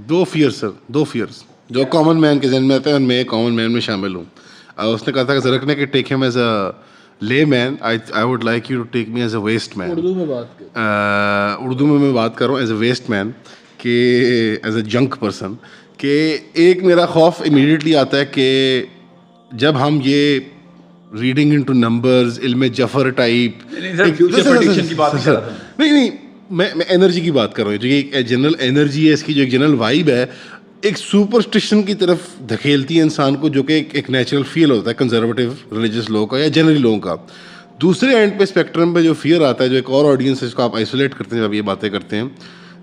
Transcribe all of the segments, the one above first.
دو fears جو common man کے ذہن میں آتے ہیں، اور میں کامن مین میں شامل ہوں. اس نے کہا تھا کہ ذرا نے کہ ٹیک ham as a layman, I would like you to take me as a west man. Urdu میں بات کر رہا ہوں ایز اے ویسٹ مین، کہ ایز اے جنک پرسن. کہ ایک میرا خوف امیڈیٹلی آتا ہے کہ جب ہم یہ ریڈنگ انٹو نمبرز، علم جفر ٹائپ، نہیں میں انرجی کی بات کر رہا ہوں، جو ایک جنرل انرجی ہے اس کی، جو ایک جنرل وائب ہے، ایک سپرسٹیشن کی طرف دھکیلتی ہے انسان کو، جو کہ ایک نیچرل فیل ہوتا ہے کنزرویٹو ریلیجیس لوگوں کا یا جنرلی لوگوں کا. دوسرے اینڈ پہ اسپیکٹرم پہ جو فیئر آتا ہے، جو ایک اور آڈینس ہے جس کو آپ آئسولیٹ کرتے ہیں جب یہ باتیں کرتے ہیں،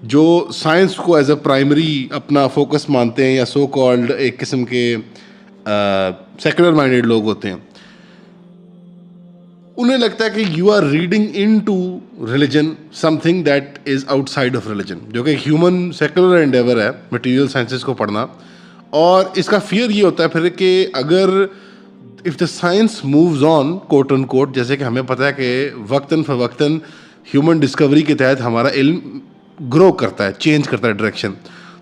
جو سائنس کو ایز اے پرائمری اپنا فوکس مانتے ہیں، یا سو کالڈ ایک قسم کے سیکولر مائنڈیڈ لوگ ہوتے ہیں. انہیں لگتا ہے کہ you are reading into religion something that is outside of religion, جو کہ ہیومن سیکولر انڈیور ہے مٹیریل سائنسز کو پڑھنا. اور اس کا فیئر یہ ہوتا ہے پھر کہ اگر if the science moves on quote unquote, جیسے کہ ہمیں پتہ ہے کہ وقتاً فوقتاً ہیومن ڈسکوری کے تحت ہمارا علم گرو کرتا ہے، چینج کرتا ہے ڈائریکشن،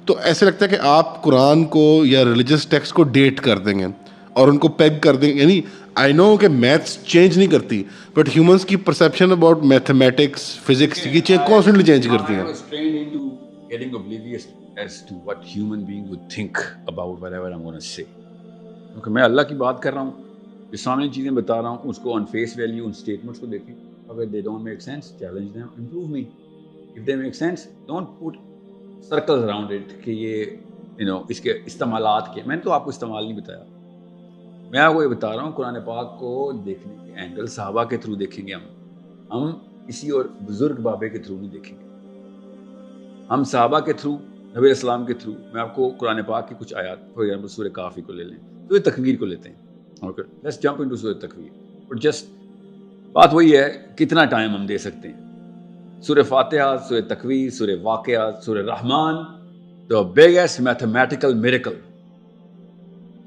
تو ایسے لگتا ہے کہ آپ قرآن کو یا ریلیجس ٹیکسٹ کو ڈیٹ کر دیں گے اور ان کو پیگ کر دیں گے. یعنی آئی نو کہ میتھس چینج نہیں کرتی، بٹ ہیومنس کی پرسیپشن اباؤٹ میتھمیٹکس، فزکس کی کانسٹنٹلی چینج کرتی ہیں. کیونکہ میں اللہ کی بات کر رہا ہوں، جو سامنے چیزیں بتا رہا ہوں اس کو آن فیس ویلیو ان اسٹیٹمنٹس کو دیکھیں. اگر they don't make sense, challenge them, improve me. If they make sense, don't put circles around it کہ یہ اس کے استعمالات کے. میں نے تو آپ کو استعمال نہیں بتایا، میں آپ کو یہ بتا رہا ہوں قرآن پاک کو دیکھنے کے اینگل صحابہ کے تھرو دیکھیں گے. ہم کسی اور بزرگ بابے کے تھرو نہیں دیکھیں گے، ہم صحابہ کے تھرو، نبی علیہ السلام کے تھرو. میں آپ کو قرآن پاک کی کچھ آیات، فار ایگزامپل سورہ کافی کو لے لیں، سورہ تکویر کو لیتے ہیں. اوکے، لیٹس جمپ انٹو سورہ تکویر. بٹ جسٹ بات وہی ہے کتنا ٹائم ہم دے سکتے ہیں. سورہ فاتحہ، سورہ تکویر، سورہ واقعات، سورہ رحمان، the biggest mathematical miracle.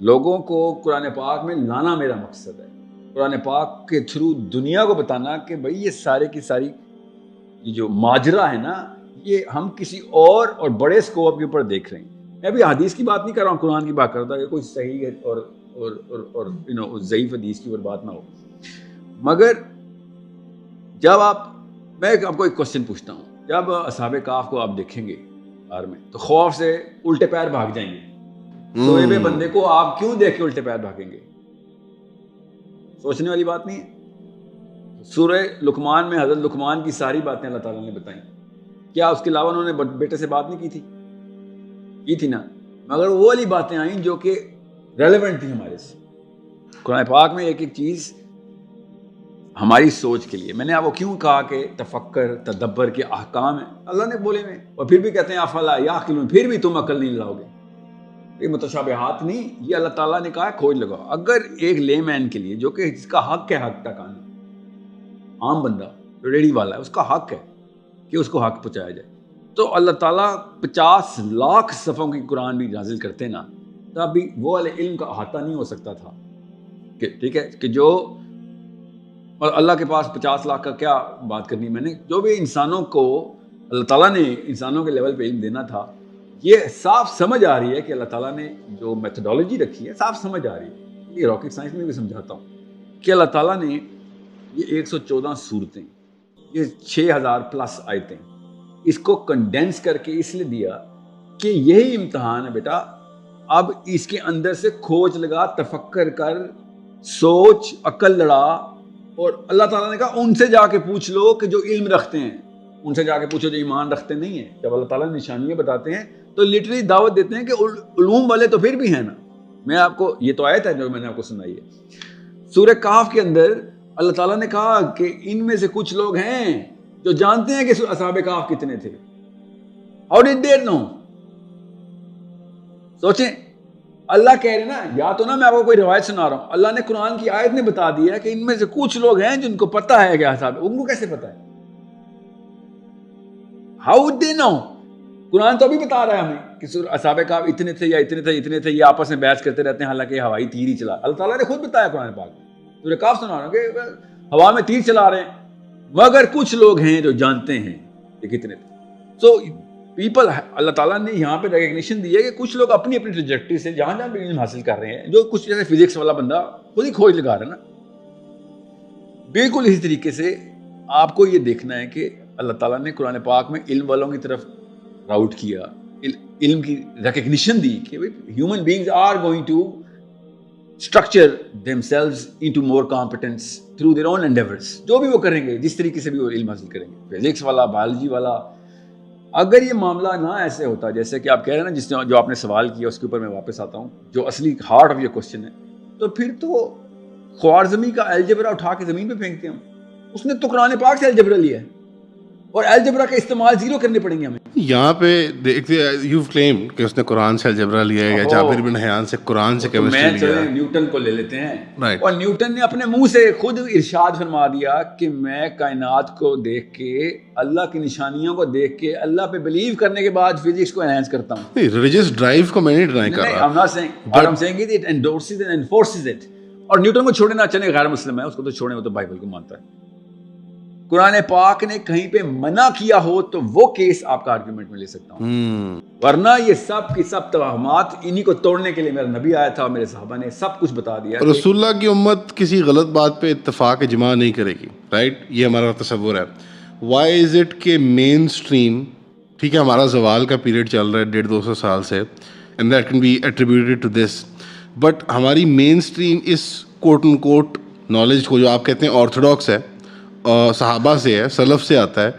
لوگوں کو قرآن پاک میں لانا میرا مقصد ہے. قرآن پاک کے تھرو دنیا کو بتانا کہ بھائی یہ سارے کی ساری یہ جو ماجرا ہے نا، یہ ہم کسی اور بڑے اسکوپ کے اوپر دیکھ رہے ہیں. میں بھی حدیث کی بات نہیں کر رہا ہوں، قرآن کی بات کرتا کہ کوئی صحیح ہے اور ضعیف حدیث کی اوپر بات نہ ہو. مگر جب میں آپ کو ایک کوشچن پوچھتا ہوں، جب اصحاب کہف کو آپ دیکھیں گے غار میں تو خوف سے الٹے پیر بھاگ جائیں گے. سوئے ہوئے بندے کو آپ کیوں دیکھ کے الٹے پیر بھاگیں گے؟ سوچنے والی بات نہیں ہے. سورہ لقمان میں حضرت لقمان کی ساری باتیں اللہ تعالیٰ نے بتائیں. کیا اس کے علاوہ انہوں نے بیٹے سے بات نہیں کی تھی نا؟ مگر وہ والی باتیں آئیں جو کہ ریلیونٹ تھی ہمارے سے. قرآن پاک میں ایک ایک چیز ہماری سوچ کے لیے. میں نے آپ کو کیوں کہا کہ تفکر تدبر کے احکام ہیں اللہ نے بولے میں، اور پھر بھی کہتے ہیں افلا یعقلون، پھر بھی تم عقل نہیں لاؤ گے. یہ متشابہات نہیں، یہ اللہ تعالیٰ نے کہا ہے کھوج لگاؤ. اگر ایک لے مین کے لیے جو کہ جس کا حق ہے حق تک آنا، عام بندہ جو ریڑھی والا ہے اس کا حق ہے کہ اس کو حق پہنچایا جائے، تو اللہ تعالیٰ 50 لاکھ صفحوں کی قرآن بھی نازل کرتے نا، تب بھی وہ والے علم کا احاطہ نہیں ہو سکتا تھا. کہ ٹھیک ہے کہ جو اور اللہ کے پاس 50 لاکھ کا کیا بات کرنی. میں نے جو بھی انسانوں کو اللہ تعالیٰ نے انسانوں کے لیول پہ علم دینا تھا، یہ صاف سمجھ آ رہی ہے کہ اللہ تعالیٰ نے جو میتھڈالوجی رکھی ہے صاف سمجھ آ رہی ہے. یہ راکٹ سائنس میں بھی سمجھاتا ہوں کہ اللہ تعالیٰ نے یہ 114 صورتیں، یہ 6000 پلس آیتیں، اس کو کنڈینس کر کے اس لیے دیا کہ یہی امتحان ہے بیٹا. اب اس کے اندر سے کھوج لگا، تفکر کر، سوچ، عقل لڑا. اور اللہ تعالیٰ نے کہا ان سے جا کے پوچھ لو کہ جو علم رکھتے ہیں، ان سے جا کے پوچھو جو ایمان رکھتے نہیں ہیں. جب اللہ تعالیٰ نشانیاں بتاتے ہیں تو لٹرلی دعوت دیتے ہیں کہ علوم والے تو پھر بھی ہیں نا. میں آپ کو یہ تو آیت ہے جو میں نے آپ کو سنائی ہے سورہ کہف کے اندر. اللہ تعالیٰ نے کہا کہ ان میں سے کچھ لوگ ہیں جو جانتے ہیں کہ اصحاب کہف کتنے تھے. ہاؤ ڈڈ دے نو؟ سوچیں. اللہ کہہ رہے نا، یا تو نا میں آپ کو کوئی روایت سنا رہا ہوں، اللہ نے قرآن کی آیت نے بتا دیا کہ ان میں سے کچھ لوگ ہیں جن کو پتہ ہے کہ اصحاب، ان کو کیسے پتہ ہے؟ ہاؤ دے نو؟ قرآن تو ابھی بتا رہا ہے ہمیں کہ اصحاب کہف اتنے تھے یا اتنے تھے، یہ آپس میں بحث کرتے رہتے ہیں، حالانکہ ہوائی تیر ہی چلا. اللہ تعالیٰ نے خود بتایا قرآن پاک میں، سورہ کہف سنا رہا ہوں کہ ہوا میں تیر چلا رہے ہیں، مگر کچھ لوگ ہیں جو جانتے ہیں کہ کتنے تھے. سو پیپل اللہ تعالیٰ نے یہاں پہ ریکگنیشن دی ہے کہ کچھ لوگ اپنی اپنی ٹریجیکٹری سے جہاں جہاں پہ علم حاصل کر رہے ہیں, جو کچھ جیسے فزکس والا بندہ خود ہی کھوج لگا رہا ہے نا, بالکل اسی طریقے سے آپ کو یہ دیکھنا ہے کہ اللہ تعالیٰ نے قرآن پاک میں علم والوں کی طرف راؤٹ کیا, علم کی ریکگنیشن دی کہ human beings are going to structure themselves into more competence through their own endeavors. جو بھی وہ کریں گے, جس طریقے سے بھی وہ علم حاصل کریں گے, فزکس والا, بایولوجی والا. اگر یہ معاملہ نہ ایسے ہوتا جیسے کہ آپ کہہ رہے ہیں نا, جس جو آپ نے سوال کیا اس کے اوپر میں واپس آتا ہوں, جو اصلی ہارٹ آف یہ کوشچن ہے, تو پھر تو خوارزمی کا الجبرا اٹھا کے زمین پہ پھینکتے ہیں ہم. اس نے تو قرآن پاک سے الجبرا لیا ہے, اور الجبرا کا استعمال زیرو کرنے پڑیں گے ہمیں. یہاں پہ دیکھتے یو کلیم کہ اس نے قرآن سے الجبرا لیا ہے, یا جابر بن حیان سے قرآن سے کیمسٹری لیا ہے. نیوٹن کو لے لیتے ہیں, اور نیوٹن نے اپنے منہ سے خود ارشاد فرما دیا کہ میں کائنات کو دیکھ کے, اللہ کی نشانیوں کو دیکھ کے, اللہ پہ بلیو کرنے کے بعد فزکس کو انہینس کرتا ہوں. ریلیجس ڈرائیو کو میں نہیں ڈرائی کر رہا. I'm not saying, what I'm saying is it endorses and enforces it. اور نیوٹن کو چھوڑے نہ چلے, غیر مسلم ہے, اس کو تو چھوڑے, وہ تو بائبل کو مانتا ہے. قرآن پاک نے کہیں پہ منع کیا ہو تو وہ کیس آپ کا آرگومنٹ میں لے سکتا ہوں, ورنہ یہ سب کی سب توہمات انہی کو توڑنے کے لیے میرا نبی آیا تھا, میرے صحابہ نے سب کچھ بتا دیا. رسول اللہ کی امت کسی غلط بات پہ اتفاق اجماع نہیں کرے گی, رائٹ, یہ ہمارا تصور ہے. وائی از اٹ کہ مین اسٹریم, ٹھیک ہے, ہمارا زوال کا پیریڈ چل رہا ہے 150-200 سال سے, and that can be attributed to this, but ہماری مین اسٹریم اس کوٹ ان کوٹ نالج کو, جو آپ کہتے ہیں آرتھوڈاکس ہے, صحابہ سے ہے, سلف سے آتا ہے,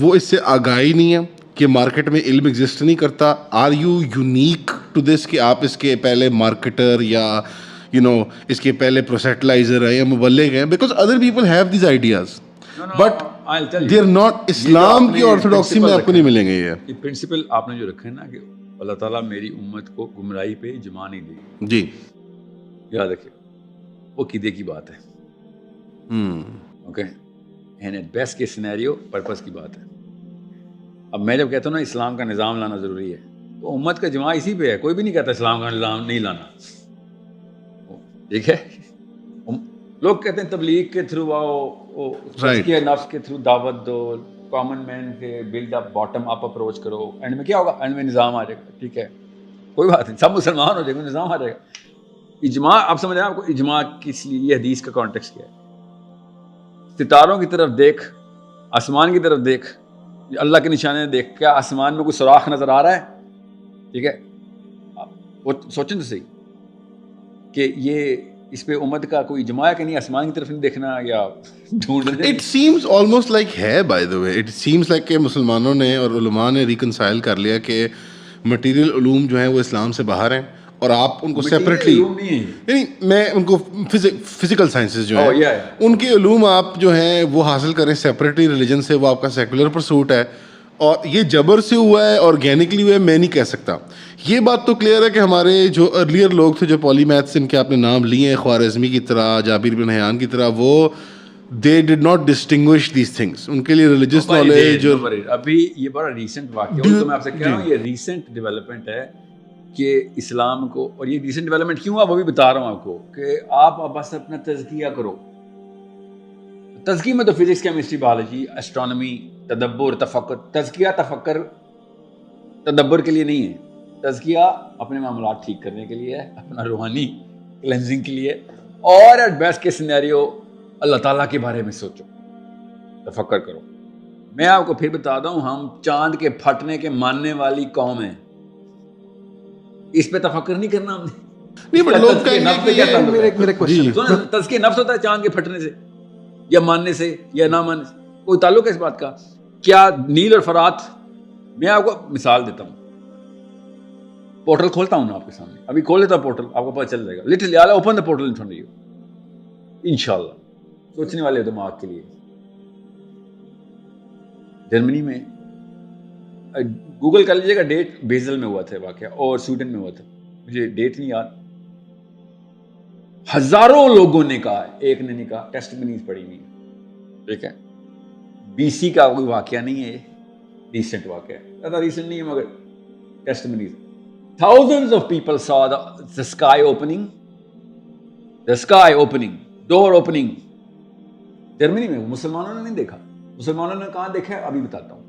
وہ اس سے آگاہی نہیں ہے کہ مارکیٹ میں علم ایگزسٹ نہیں کرتا. Are you unique to this کہ آپ اس کے پہلے مارکیٹر یا اس کے پہلے پروسیٹلائزر ہیں یا مبلغ ہیں, because other people have these ideas, but they are not. Islam کی آرتھوڈاکسی میں آپ کو نہیں ملیں گے. یہ پرنسپل آپ نے جو رکھا ہے نا کہ اللہ تعالیٰ میری امت کو گمراہی پہ اجماع نہیں دے گی, جی یاد رکھیں, وہ قیدے کی بات ہے. اوکے, اینڈ ایٹ بیسٹ کے سینیریو پرپس کی بات ہے. اب میں جب کہتا ہوں نا اسلام کا نظام لانا ضروری ہے, تو امت کا جماع اسی پہ ہے. کوئی بھی نہیں کہتا اسلام کا نظام نہیں لانا, ٹھیک ہے. لوگ کہتے ہیں تبلیغ کے تھرو آؤ, تزکیہ نفس کے تھرو دعوت دو, کامن مین کے build up, bottom up approach کرو, اینڈ میں کیا ہوگا, اینڈ میں نظام آ جائے گا. ٹھیک ہے, کوئی بات نہیں, سب مسلمان ہو جائے گا, نظام آ جائے گا. اجماع آپ سمجھ رہے ہیں, آپ کو اجماع کس لیے, یہ حدیث کا کانٹیکسٹ کیا ہے. ستاروں کی طرف دیکھ, آسمان کی طرف دیکھ, اللہ کے نشانے دیکھ, کیا آسمان میں کوئی سوراخ نظر آ رہا ہے؟ ٹھیک ہے, وہ سوچیں تو صحیح کہ یہ اس پہ امت کا کوئی اجماع ہے کہ نہیں, آسمان کی طرف نہیں دیکھنا یا ڈھونڈنا. اٹ سیمز آلموسٹ لائک ہے, by the way, it seems like کہ مسلمانوں نے اور علماء نے ریکنسائل کر لیا کہ مٹیریل علوم جو ہیں وہ اسلام سے باہر ہیں, اور آپ ان کو سیپریٹلی, یعنی میں ان کو فزیکل سائنسز جو ہیں ان کے علوم آپ جو ہیں وہ حاصل کریں سیپریٹلی ریلیجن سے, وہ آپ کا سیکولر پرسوٹ ہے. اور یہ جبر سے ہوا ہے, آرگینکلی ہوا ہے, میں نہیں کہہ سکتا. یہ بات تو کلیئر ہے کہ ہمارے جو ارلیئر لوگ تھے, جو پالی میتھس ان کے آپ نے نام لیے ہیں, خوارزمی کی طرح, جابر بن حیان کی طرح, وہ they did not distinguish these things. ان کے لیے ریلیجس نالج. ابھی یہ بڑا ریسنٹ واقعہ ہے, تو میں آپ سے کہہ رہا ہوں یہ ریسنٹ ڈیولپمنٹ ہے کہ اسلام کو, اور یہ ریسنٹ ڈیولپمنٹ کیوں ہے وہ بھی بتا رہا ہوں آپ کو, کہ آپ بس اپنا تزکیہ کرو. تزکیہ میں تو فزکس, کیمسٹری, بایولوجی, اسٹرانومی, تدبر, تفکر. تزکیہ تفکر تدبر کے لیے نہیں ہے. تزکیہ اپنے معاملات ٹھیک کرنے کے لیے ہے, اپنا روحانی کلینزنگ کے لیے, اور ایٹ بیسٹ کے سینیریو اللہ تعالیٰ کے بارے میں سوچو, تفکر کرو. میں آپ کو پھر بتا دوں, ہم چاند کے پھٹنے کے ماننے والی قوم ہیں, اس پہ تفکر نہیں کرنا ہم نے. تزکیہ نفس ہوتا ہے چاند کے پھٹنے سے یا ماننے سے یا نہ ماننے سے, کوئی تعلق ہے اس بات کا؟ کیا نیل اور فرات, میں آپ کو مثال دیتا ہوں, پورٹل کھولتا ہوں نا آپ کے سامنے, ابھی کھول لیتا ہوں پورٹل, آپ کو پتہ چل جائے گا. Literally all open the portal in front of you, انشاءاللہ. سوچنے والے دماغ کے لیے. جرمنی میں گوگل کر لیجیے گا, ڈیٹ بیزل میں ہوا تھا واقعہ, اور سویڈن میں ہوا تھا, مجھے ڈیٹ نہیں یاد. ہزاروں لوگوں نے کہا, ایک نے نہیں کہا, ٹیسٹمنیز پڑھی ہوئی ہیں. ٹھیک ہے, BC کا کوئی واقعہ نہیں ہے, ریسنٹ واقعہ ہے, زیادہ ریسنٹ نہیں ہے مگر ٹیسٹمنیز. Thousands of people saw the sky opening, door opening. Germany میں مسلمانوں نے نہیں دیکھا. مسلمانوں نے کہاں دیکھا ہے ابھی بتاتا ہوں.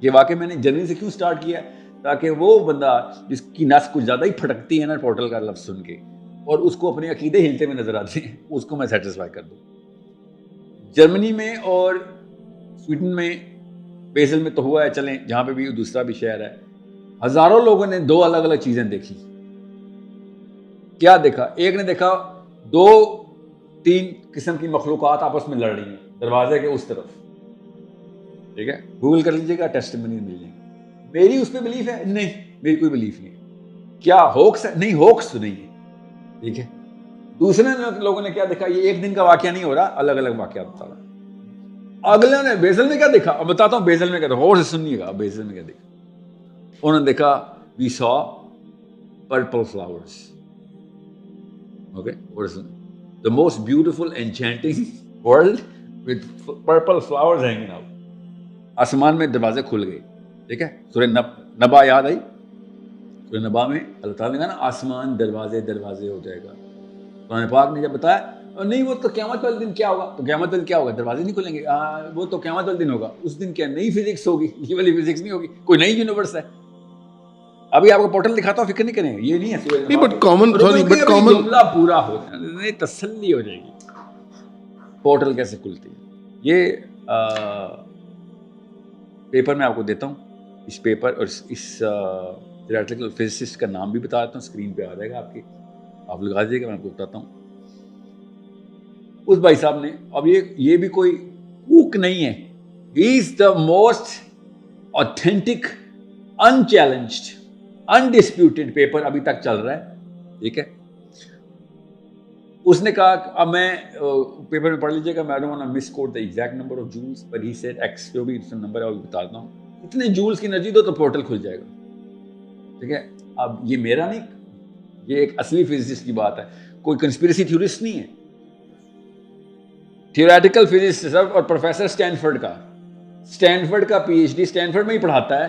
یہ واقعہ میں نے جرمنی سے کیوں سٹارٹ کیا ہے؟ تاکہ وہ بندہ جس کی نس کچھ زیادہ ہی پھٹکتی ہے نا پورٹل کا لفظ سن کے اور اس کو اپنے عقیدے ہلتے ہوئے نظر آتے ہیں, اس کو میں سیٹسفائی کر دوں. جرمنی میں اور سویڈن میں بیزل میں تو ہوا ہے, چلیں جہاں پہ بھی دوسرا بھی شہر ہے, ہزاروں لوگوں نے 2 الگ الگ چیزیں دیکھی. کیا دیکھا؟ ایک نے دیکھا 2-3 قسم کی مخلوقات آپس میں لڑ رہی ہیں دروازے کے اس طرف. ٹھیک ہے, گوگل کر لیجیے گا, ٹیسٹیمونی مل جائیں گے. میری اس پہ بلیف ہے؟ نہیں, میری کوئی بلیف نہیں. کیا ہوکس ہے؟ نہیں, ہوکس تو نہیں ہے. ٹھیک ہے. دوسرے لوگوں نے کیا دیکھا؟ یہ ایک دن کا واقعہ نہیں ہو رہا, الگ الگ واقعات بتا رہا. اگلے نے بیزل میں کیا دیکھا؟ اب بتاتا ہوں بیزل میں کیا دیکھا, اور سے سنیے گا بیزل میں کیا دیکھا. انہوں نے دیکھا وی سا purple flowers. Okay, the most beautiful enchanting world with purple flowers hanging out. آسمان میں دروازے کھل گئے. ٹھیک ہے, سورہ نبا یاد آئی؟ سورہ نبا میں اللہ تعالیٰ نے کہا نا آسمان دروازے دروازے ہو جائے گا. قرآن پاک نے جب بتایا نہیں وہ تو قیامت والے دن کیا ہوگا, تو قیامت والے دن کیا ہوگا؟ دروازے نہیں کھلیں گے. وہ تو قیامت والے دن ہوگا. اس دن کیا نئی فزکس ہوگی؟ یہ والی فزکس نہیں ہوگی, کوئی نئی یونیورس ہے. ابھی آپ کو پورٹل دکھاتا ہوں, فکر نہیں کریں, یہ نہیں ہے بٹ کامن جملہ پورا ہو جائے, تسلی ہو جائے گی. پورٹل کیسے کھلتی ہے؟ یہ پیپر میں آپ کو دیتا ہوں. اس پیپر اور اس تھیوریٹیکل فزسسٹ کا نام بھی بتا دیتا ہوں, اسکرین پہ آ جائے گا آپ کی, آپ لگا دیجیے گا, میں آپ کو بتاتا ہوں. اس بھائی صاحب نے, اب یہ بھی کوئی کوک نہیں ہے, he is the most authentic unchallenged undisputed paper ابھی تک چل رہا ہے. ٹھیک ہے, اس نے کہا, اب میں پیپر میں پڑھ لیجیے گا, میں don't want to misquote the exact number of joules, but he said X, جو بھی نمبر ہے وہ بتاتا ہوں, اتنے جولز کی انرجی دو تو پورٹل کھل جائے گا. ٹھیک ہے, اب یہ میرا نہیں, یہ ایک اصلی فزسسٹ کی بات ہے, کوئی کنسپیریسی تھیورسٹ نہیں ہے. تھیوریٹیکل فزسسٹ اور پروفیسر اسٹینفورڈ کا پی ایچ ڈی اسٹینفورڈ میں ہی پڑھاتا ہے.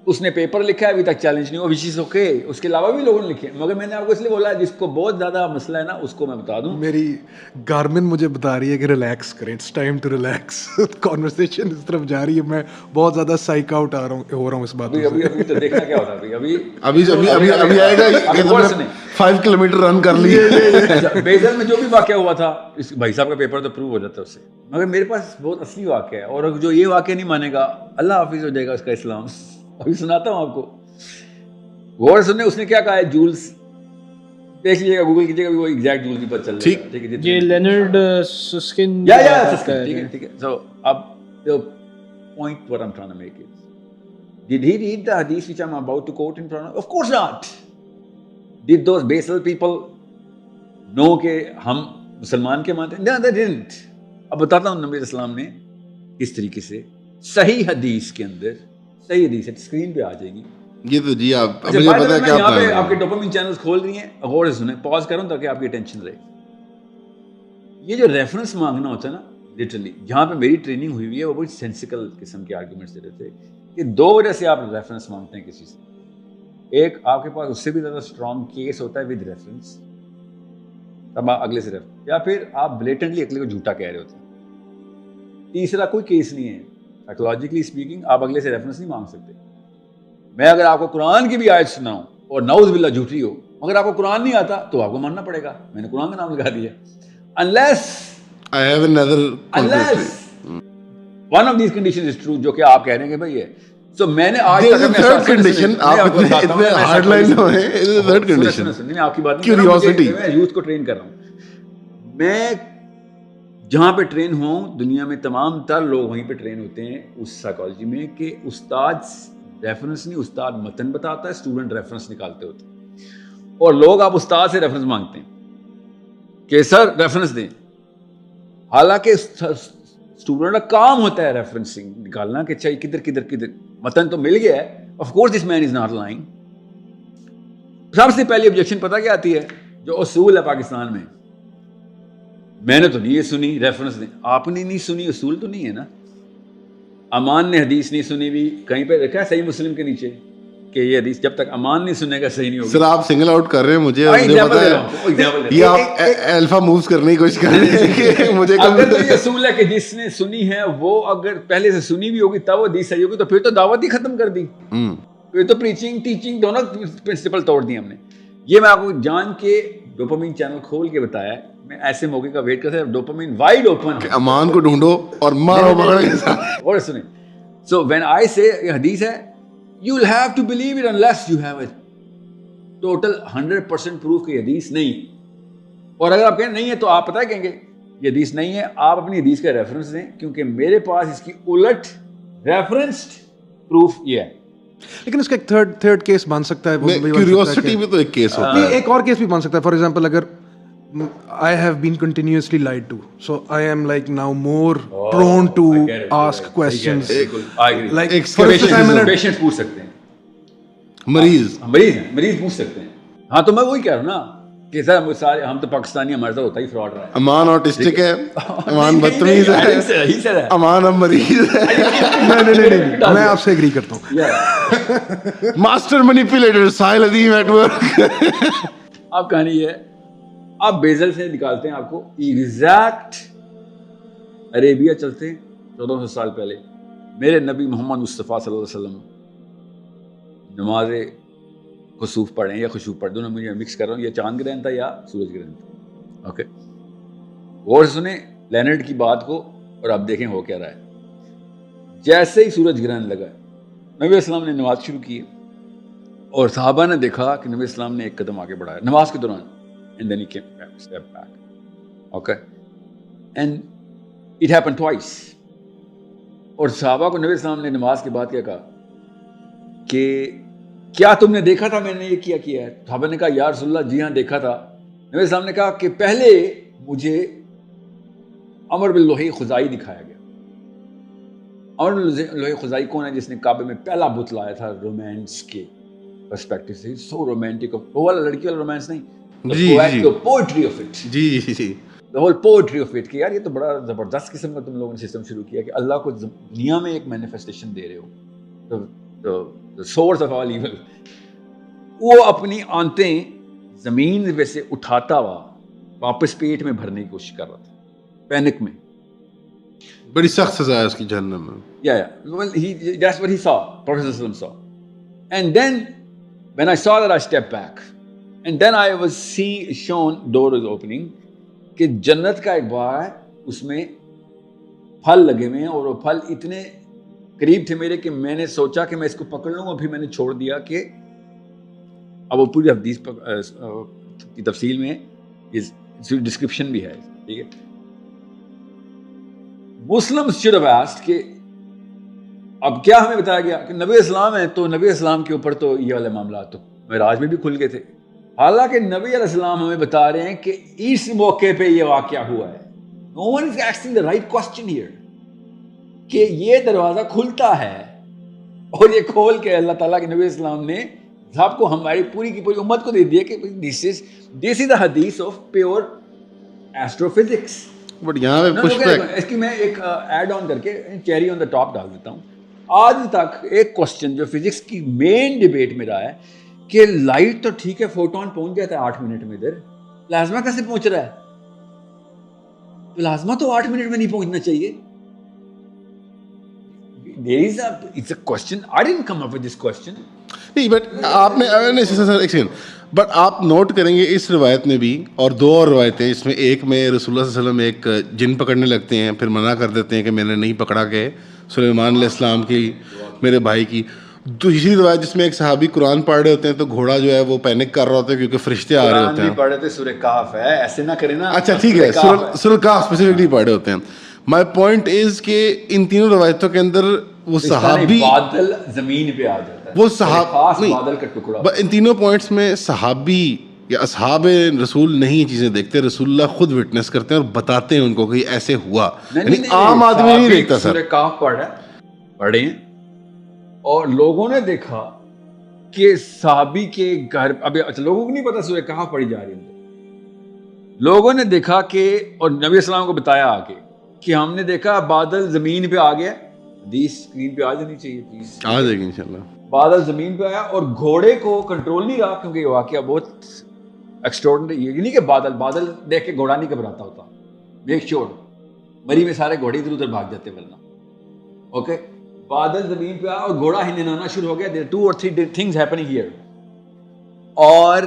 اس نے پیپر لکھا ہے, ابھی تک چیلنج نہیں ہوا, وچ از اوکے. اس کے علاوہ بھی لوگوں نے لکھے, مگر میں نے آپ کو اس لیے بولا جس کو بہت زیادہ مسئلہ ہے نا اس کو میں بتا دوں. میری گارمن مجھے بتا رہی ہے کہ ریلیکس کریں, it's time to relax. Conversation اس طرف جا رہی ہے, میں بہت زیادہ سائیک آؤٹ ہو رہا ہوں اس بات سے. ابھی تو دیکھنا کیا ہوتا ہے. ابھی آئے گا 5 کلومیٹر رن کر لیے. بیزل میں جو بھی واقعہ ہوا تھا, اس بھائی صاحب کا پیپر تو پروو ہو جاتا ہے اس سے, مگر میرے پاس بہت اصلی واقعہ ہے, اور جو یہ واقعہ نہیں مانے گا اللہ حافظ ہو جائے گا اس کا اسلام. ابھی سناتا ہوں آپ کو, غور سننے. اس نے کیا کہا ہے, جولز دیکھ لیجیے گا, گوگل کیجیے گا, وہ ایگزیکٹ جولز بھی پتہ چل جائے گا. ٹھیک ہے, یہ لینارڈ سسکن. ٹھیک ہے. سو اب the point what I'm trying to make is, did he read the hadith which I'm about to quote in front of? Of course not. Did those basal people know کہ ہم مسلمان کے مانتے ہیں؟ No, they didn't. اب بتاتا ہوں نبی اسلام نے کس طریقے سے صحیح حدیث کے اندر, صحیح حدیث ہے, اسکرین پہ آ جائے گی. یہ تو جی آپ مجھے پتا ہے کہ یہاں پہ آپ کے ڈوپامین چینلز کھول رہی ہیں, غور سے سنیں, پاز کروں تاکہ آپ کی اٹینشن رہے. یہ جو ریفرنس مانگنا ہوتا ہے نا, لٹرلی جہاں پہ میری ٹریننگ ہوئی ہوئی ہے, وہ بہت سینسیکل قسم کے آرگیومنٹس دے رہے تھے کہ 2 وجہ سے آپ ریفرنس مانگتے ہیں کسی سے. ایک, آپ کے پاس اس سے بھی زیادہ اسٹرانگ کیس ہوتا ہے ود ریفرنس, تب آپ اگلے سے ریفرنس, یا پھر آپ بلیٹنٹلی اگلے کو جھوٹا کہہ رہے ہوتے ہیں. تیسرا کوئی کیس نہیں ہے. سائیکولوجیکلی اسپیکنگ آپ اگلے سے ریفرنس نہیں مانگ سکتے. میں اگر آپ کو قرآن کی بھی آیت سناؤں اور نعوذ باللہ جھوٹی ہو, مگر آپ کو قرآن نہیں آتا تو آپ کو ماننا پڑے گا, میں نے قرآن کا نام لگا دیا. unless one of these conditions is true, جو کہ آپ کہہ رہے ہیں کہ بھائی ہے. سو میں نے آج تک تھرڈ کنڈیشن, آپ اتنے ہارڈ لائن نہ ہوئے, تھرڈ کنڈیشن میں آپ کی بات کیوریوسٹی, میں یوتھ کو ٹرین کر رہا ہوں. میں جہاں پہ ٹرین ہوں دنیا میں, تمام تر لوگ وہیں پہ ٹرین ہوتے ہیں اس سائیکالوجی میں کہ استاد ریفرنس نہیں, استاد متن بتاتا ہے, اسٹوڈنٹ ریفرنس نکالتے ہوتے ہیں. اور لوگ آپ استاد سے ریفرنس مانگتے ہیں کہ سر ریفرنس دیں, حالانکہ اسٹوڈنٹ کا کام ہوتا ہے ریفرنسنگ نکالنا کہ چاہیے کدھر کدھر کدھر. متن تو مل گیا ہے, of course this man is not lying. سب سے پہلی آبجیکشن پتہ کیا آتی ہے, جو اصول ہے پاکستان میں, میں نے تو نہیں یہ سنی ریفرنس دیں. آپ نے نہیں سنی, اصول تو نہیں ہے نا. امان نے حدیث نہیں سنی بھی, کہیں پہ دیکھا ہے صحیح مسلم کے نیچے کہ یہ حدیث جب تک امان نہیں سنے گا صحیح نہیں ہوگی. سر آپ سنگل آؤٹ کر رہے ہیں مجھے, یہ آپ الفا مووز کرنے کی کوشش کر رہے ہیں کہ مجھے اگر تو یہ اصول ہے کہ جس نے سنی ہے وہ اگر پہلے سے سنی بھی ہوگی تب وہ حدیث صحیح ہوگی, تو پھر تو دعوت ہی ختم کر دی, پھر تو پریچنگ ٹیچنگ دونوں پرنسپل توڑ دی ہم نے. یہ میں آپ کو جان کے ڈوپامین چینل کھول کے بتایا, میں ایسے موقع کا ویٹ کرتا ہوں. ڈوپامین وائڈ اوپن, امان کو ڈھونڈو اور مارو پکڑ کے ساتھ. اور سنیں, سو وین آئی سے یہ حدیث ہے, you will have to believe it unless you have it total 100% proof کہ حدیث نہیں. اور اگر آپ کہیں نہیں ہے تو آپ پتہ کہیں گے یہ حدیث نہیں ہے, آپ اپنی حدیث کا ریفرنس دیں, کیونکہ میرے پاس اس کی الٹ ریفرنسڈ پروف یہ ہے. لیکن اس کا ایک تھرڈ کیس بن سکتا ہے, کیوریوسٹی بھی تو ایک کیس ہوتا ہے. ایک اور کیس بھی بن سکتا ہے. فار ایگزامپل اگر I have been continuously lied to, so I am like now more prone to ask questions. Like for instance, patient پوچھ سکتے ہیں, مریض مریض پوچھ سکتے ہیں. ہاں تو میں وہی کہہ رہا ہوں نا کہ سر سارے ہم تو پاکستانی, ہمارا ہوتا ہی فراڈ رہا ہے. امان آٹسٹک ہے, امان بدتمیز ہے, امان اب مریض ہے. نہیں, میں آپ سے ایگری کرتا ہوں. Master manipulator Sahil Azeem at work. اب کہانی یہ ہے, آپ بیزل سے نکالتے ہیں آپ کو ایگزیکٹ عربیہ چلتے ہیں 1400 سال پہلے. میرے نبی محمد مصطفیٰ صلی اللہ علیہ وسلم نماز خسوف پڑھیں یا خشوف پڑھیں, دونوں مجھے مکس کر رہا ہوں, یہ چاند گرہن تھا یا سورج گرہن تھا. اوکے, غور سے سنیں لینرڈ کی بات کو اور آپ دیکھیں ہو کیا رہا ہے. جیسے ہی سورج گرہن لگا, نبی اسلام نے نماز شروع کی اور صحابہ نے دیکھا کہ نبی اسلام نے ایک قدم آگے بڑھایا نماز کے دوران. And then he came back, step back. Okay? And it happened twice. اور صحابہ کو نبی اسلام نے نماز کے بعد کیا کہا کہ کیا تم نے دیکھا تھا میں نے یہ کیا ہے؟ صحابہ نے کہا یا رسول اللہ جی ہاں دیکھا تھا. نبی اسلام نے کہا کہ پہلے مجھے امر باللوح خزائی دکھایا گیا. امر باللوح خزائی کون ہے؟ جس نے کعبے میں پہلا بت لایا تھا رومانس کے پرسپیکٹو سے. سو رومانٹک, وہ والا لڑکی والا رومانس نہیں, پوئٹری آف اٹ. جی the whole poetry of it کہ یار یہ تو بڑا زبردست قسم کا تم لوگوں نے سسٹم شروع کیا کہ اللہ کو دنیا میں ایک مینیفیسٹیشن دے رہے ہو, the source of all evil. وہ اپنی آنتیں زمین پہ سے اٹھاتا ہوا واپس پیٹ میں بھرنے کی کوشش کر رہا تھا, پینک میں. بڑی سخت سزا ہے اس کی جہنم میں. well that's what he saw, Prophet ﷺ saw. And then when I saw that I stepped back and then I was shown door was opening کہ جنت کا ایک باغ ہے, اس میں پھل لگے ہوئے ہیں اور وہ پھل اتنے قریب تھے میرے کہ میں نے سوچا کہ میں اس کو پکڑ لوں گا, پھر میں نے چھوڑ دیا کہ اب وہ پوری حدیث کی تفصیل میں ڈسکرپشن بھی ہے. ٹھیک ہے, مسلمز should have asked کہ اب کیا ہمیں بتایا گیا کہ نبی اسلام ہے تو نبی اسلام کے اوپر تو یہ والے معاملات تو معراج میں بھی کھل گئے تھے. حالانکہ نبی علیہ السلام ہمیں بتا رہے ہیں کہ اس موقع پہ یہ واقعہ ہوا ہے. No one is asking the right question here کہ یہ دروازہ کھلتا ہے اور یہ کھول کے اللہ تعالیٰ کے نبی اسلام نے صاحب کو ہماری پوری کی پوری امت کو دے دیا کہ this is the hadith of pure astrophysics. But یہاں پہ پش بیک اس کی میں ایک ایڈ آن کر کے چیری آن دا ٹاپ ڈال دیتا ہوں. آج تک ایک کوشچن جو فزکس کی مین ڈبیٹ میں رہا ہے کہ لائٹ تو ٹھیک ہے فوٹون پہنچ جاتا ہے 8 منٹ میں, ادھر پلازما کیسے پہنچ رہا ہے؟ پلازما تو 8 منٹ میں نہیں پہنچنا چاہیے. It's a question. I didn't come up with this question. نہیں, بٹ آپ نے ایک سیکنڈ, بٹ آپ نوٹ کریں گے اس روایت میں بھی اور 2 اور روایتیں, اس میں ایک میں رسول اللہ صلی اللہ علیہ وسلم ایک جن پکڑنے لگتے ہیں, پھر منع کر دیتے ہیں کہ میں نے نہیں پکڑا, کہ سلیمان علیہ السلام کی میرے بھائی کی. دوسری روایت جس میں ایک صحابی قرآن پڑھ رہے ہوتے ہیں تو گھوڑا جو ہے وہ پینک کر رہا ہوتا ہے کیونکہ فرشتے آ رہے ہوتے ہیں. پڑھ رہے تھے سورہ کہف ہے, ایسے نہ کریں نا. اچھا ٹھیک ہے, سورہ کہف اسپیسیفکلی پڑھ رہے ہوتے ہیں. مائی پوائنٹ از کہ ان تینوں روایتوں کے اندر وہ صحابی بادل زمین پہ آ جاتا ہے, وہ صحابی بادل کا ٹکڑا. ان تینوں پوائنٹس میں صحابی یا اصحاب رسول نہیں یہ چیزیں دیکھتے, رسول اللہ خود وٹنس کرتے ہیں اور بتاتے ہیں ان کو کہ ایسے ہوا. یعنی عام آدمی نہیں دیکھتا. سر سورہ کہف پڑھے ہیں اور لوگوں نے دیکھا کہ صحابی کے گھر, ابھی اچھا لوگوں کو نہیں پتا سورہ کہف پڑھی جا رہی ہے, لوگوں نے دیکھا کہ اور نبی السلام کو بتایا آگے کہ ہم نے دیکھا بادل زمین پہ آ گیا. حدیث اسکرین پہ آ جانی چاہیے پلیز. آ جائے گی انشاءاللہ. بادل زمین پہ آیا اور گھوڑے کو کنٹرول نہیں رہا, کیونکہ یہ واقعہ بہت ایکسٹراڈنری. یہ نہیں کہ بادل دیکھ کے گھوڑا نہیں گھبراتا ہوتا, میک شیور مری میں سارے گھوڑے ادھر ادھر بھاگ جاتے ورنہ. اوکے, بادل زمین پہ آیا اور گھوڑا ہنہنانا شروع ہو گیا. there are 2 or 3 things happening here. اور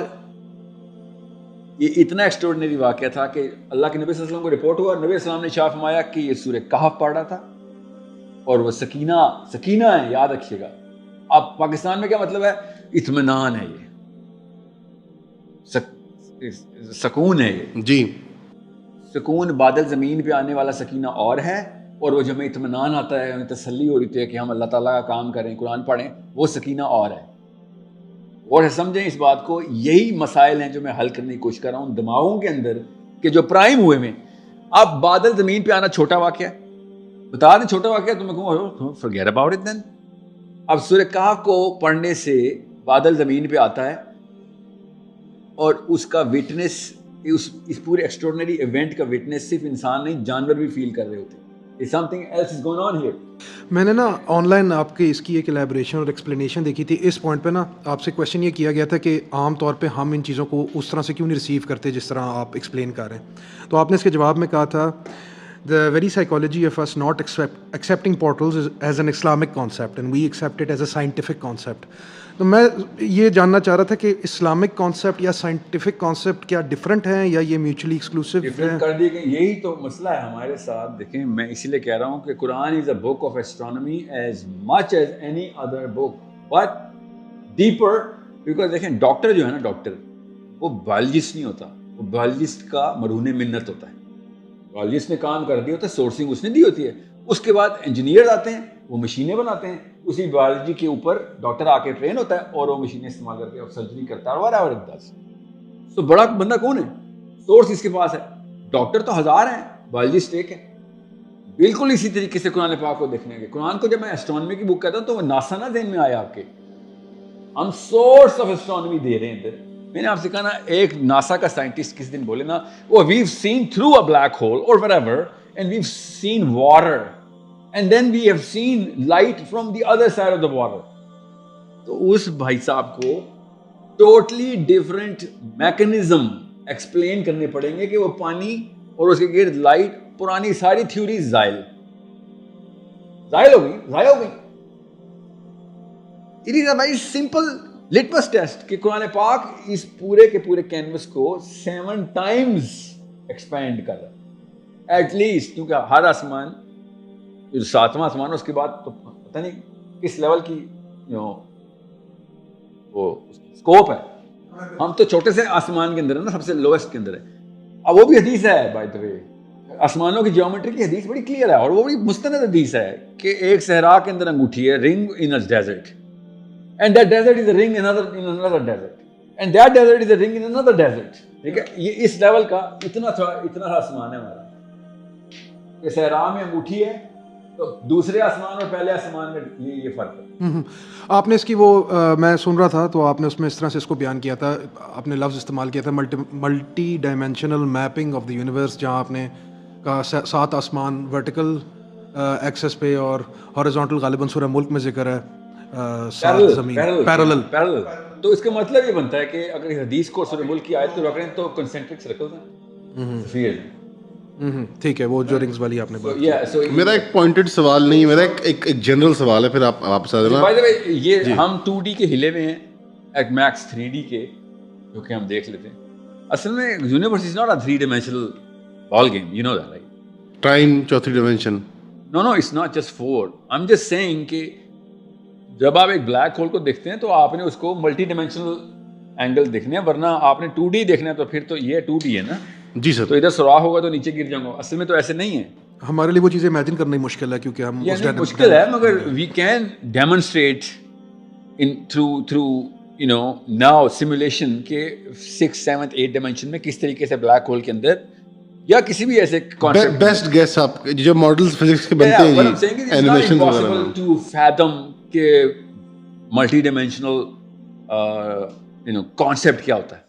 یہ اتنا ایکسٹراڈنری واقعہ تھا کہ اللہ کے نبی صلی اللہ علیہ وسلم کو رپورٹ ہوا, نبی السلام نے شاہ فرمایا کہ یہ سورہ کہف پڑھ رہا تھا اور وہ سکینہ ہے, یاد رکھیے گا. اب پاکستان میں کیا مطلب ہے؟ اطمینان ہے, یہ سکون ہے, یہ جی سکون. بادل زمین پہ آنے والا سکینہ اور ہے, اور وہ جب ہمیں اطمینان آتا ہے, ہمیں تسلی ہو رہی ہے کہ ہم اللہ تعالیٰ کا کام کریں, قرآن پڑھیں, وہ سکینہ اور ہے. اور سمجھیں اس بات کو, یہی مسائل ہیں جو میں حل کرنے کی کوشش کر رہا ہوں دماغوں کے اندر کہ جو پرائم ہوئے میں. اب بادل زمین پہ آنا چھوٹا واقعہ ہے, بتا دیں چھوٹا واقعہ, تو میں کہوں forget about it then. اب سورہ کہف کو پڑھنے سے بادل زمین پہ آتا ہے اور اس کا وٹنس, اس پورے ایکسٹراڈنری ایونٹ کا وٹنس صرف انسان نہیں, جانور بھی فیل کر رہے ہوتے. something else is going on here. میں نے نا آن لائن آپ کے اس کی ایک الیبریشن اور ایکسپلینیشن دیکھی تھی. اس پوائنٹ پہ نا آپ سے کویشچن یہ کیا گیا تھا کہ عام طور پہ ہم ان چیزوں کو اس طرح سے کیوں نہیں ریسیو کرتے جس طرح آپ ایکسپلین کر رہے ہیں. تو آپ نے اس کے جواب میں کہا تھا the very psychology of us not accepting portals as an Islamic concept and we accept it as a scientific concept. تو میں یہ جاننا چاہ رہا تھا کہ اسلامک کانسیپٹ یا سائنٹیفک کانسیپٹ کیا ڈفرینٹ ہیں یا یہ میوچلی ایکسکلوسیو ڈفرینٹ کر دی گئی. یہی تو مسئلہ ہے ہمارے ساتھ. دیکھیں میں اسی لیے کہہ رہا ہوں کہ Quran is a book of astronomy as much as any other book, but deeper. Because دیکھیں ڈاکٹر جو ہے نا, ڈاکٹر وہ بایولوجسٹ نہیں ہوتا, وہ بایولوجسٹ کا مرہون منت ہوتا ہے. بایولوجسٹ نے کام کر دیا ہوتا ہے, سورسنگ اس نے دی ہوتی ہے. اس کے بعد انجینئر آتے ہیں, وہ مشینیں بناتے ہیں, اسی بایولوجی کے اوپر ڈاکٹر آ کے ٹرین ہوتا ہے اور وہ مشینیں استعمال کر کے سرجری کرتا ہے. whatever it does. تو بڑا بندہ کون ہے؟ سورس اس کے پاس ہے. ڈاکٹر تو ہزار ہیں, بایولوجسٹ ایک ہے. بالکل اسی طریقے سے قرآن پاک کو دیکھنے کے, قرآن کو جب میں ایسٹرانومی کی بک کہتا ہوں تو وہ ناسا نہ ذہن میں آیا آپ کے, ہم سورس آف ایسٹرانومی دے رہے ہیں ادھر. میں نے آپ سے کہا نا, ایک ناسا کا سائنٹسٹ کس دن بولے نا, وہ we've seen through a black hole or whatever and we've seen water and then we have seen light from the other side of the water. تو اس بھائی صاحب کو ٹوٹلی ڈفرینٹ میکنزم ایکسپلین کرنے پڑیں گے کہ وہ پانی اور اس کے گرد لائٹ, پرانی ساری تھیوریز ضائع ہو گئی, ضائع ہو گئی. It is a very simple litmus test کہ قرآن پاک اس پورے کے پورے کینوس کو 7 times ایکسپینڈ کر رہا ہے ایٹ لیسٹ, کیونکہ ہر آسمان جو 7واں آسمان ہے اس کے بعد تو پتہ نہیں کس لیول کی وہ اسکوپ ہے. ہم تو چھوٹے سے آسمان کے اندر ہے نا, سب سے لویسٹ کے اندر ہے. اب وہ بھی حدیث ہے بائی دا وے, آسمانوں کی جیومیٹری کی حدیث بڑی کلیئر ہے اور وہ بڑی مستند حدیث ہے کہ ایک صحرا کے اندر انگوٹھی ہے, ring in a desert, and that desert is a ring in another desert, and that desert is a ring in another desert. ٹھیک ہے, یہ اس لیول کا اتنا سا آسمان ہے ہمارا کہ صحرا میں انگوٹھی ہے تو دوسرے آسمان اور پہلے آسمان میں یہ فرق ہے. آپ نے اس کی وہ میں سن رہا تھا تو آپ نے اس میں اس طرح سے اس کو بیان کیا تھا, آپ نے لفظ استعمال کیا تھا multi dimensional mapping of the universe, جہاں آپ نے کہا 7 آسمان ورٹیکل ایکسس پہ اور ہاریزونٹل غالباً سورہ ملک میں ذکر ہے 7 زمین پیرلل. تو اس کا مطلب یہ بنتا ہے کہ اگر حدیث کو سورہ ملک کی آیت کو رکھ رہے ہیں تو کنسنٹرک سرکلز ہیں. ٹھیک ہے, وہ جو رنگز والی آپ نے بات. میرا ایک پوائنٹڈ سوال نہیں, میرا ایک جنرل سوال ہے, پھر آپ واپس آ جانا. بائی دی وے یہ ہم 2D کے ہلے ہوئے ہیں, ایک میکس 3D کے جو کہ ہم دیکھ لیتے ہیں. اصل میں universe is not a 3 dimensional ball game, you know that, right? Time چوتھی dimension. No, it's not just 4. I'm just saying کہ جب آپ ایک بلیک ہول کو دیکھتے ہیں تو آپ نے اس کو ملٹی ڈائمینشنل اینگل دیکھنے ہیں, ورنہ آپ نے 2D دیکھنا ہے تو پھر تو یہ 2D ہے نا. جی سر. تو ادھر سوراخ ہوگا تو نیچے گر جاؤں گا. اصل میں تو ایسے نہیں ہے. ہمارے لیے وہ چیزیں امیجن کرنا ہی مشکل ہے کیونکہ ہم مشکل ہے, مگر we can demonstrate in through you know now simulation کے 6th 7th 8th ڈائمینشن میں کس طریقے سے بلیک ہول کے اندر یا کسی بھی ایسے کانسیپٹ. بیسٹ گیس آپ جو ماڈلز فزکس کے بنتے ہیں جی, اینیمیشن وغیرہ ٹو فیتھم کہ ملٹی ڈائمینشنل کانسیپٹ کیا ہوتا ہے.